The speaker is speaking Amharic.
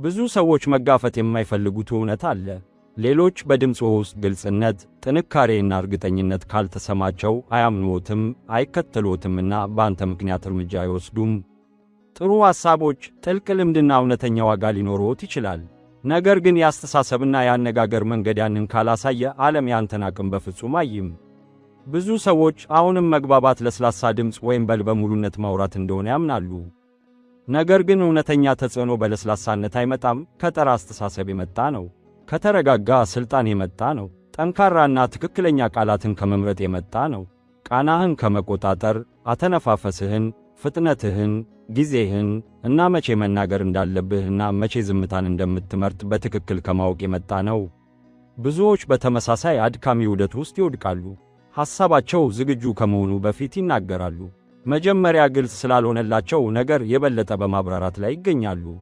ብዙ ሰዎች መጋፈጥ የማይፈልጉት እውነት አለ። ሌሎች በድምጽ ውስጥ ግልጽነት፣ ጥንካሬና እርግጠኝነት ካልተሰማቸው አያምኑዎትም፣ አይከተሉዎትምና በአንተ ምክንያት እርምጃ አይወስዱም። ጥሩ ሐሳቦች፣ ጥልቅ ልምድና እውነተኛ ዋጋ ሊኖሩዎት ይችላል። ነገር ግን የአስተሳሰብና የአነጋገር መንገድ ያንን ካላሳየ ዓለም ያንተን አቅም በፍጹም አይም። ብዙ ሰዎች አሁንም መግባባት ለስላሳ ድምፅ ወይም በልበ ሙሉነት ማውራት እንደሆነ ያምናሉ። ነገር ግን እውነተኛ ተጽዕኖ በለስላሳነት አይመጣም፣ ከጠራ አስተሳሰብ የመጣ ነው። ከተረጋጋ ሥልጣን የመጣ ነው። ጠንካራና ትክክለኛ ቃላትን ከመምረጥ የመጣ ነው። ቃናህን ከመቆጣጠር፣ አተነፋፈስህን፣ ፍጥነትህን፣ ጊዜህን እና መቼ መናገር እንዳለብህና መቼ ዝምታን እንደምትመርጥ በትክክል ከማወቅ የመጣ ነው። ብዙዎች በተመሳሳይ አድካሚ ውደት ውስጥ ይወድቃሉ። ሐሳባቸው ዝግጁ ከመሆኑ በፊት ይናገራሉ። መጀመሪያ ግልጽ ስላልሆነላቸው ነገር የበለጠ በማብራራት ላይ ይገኛሉ።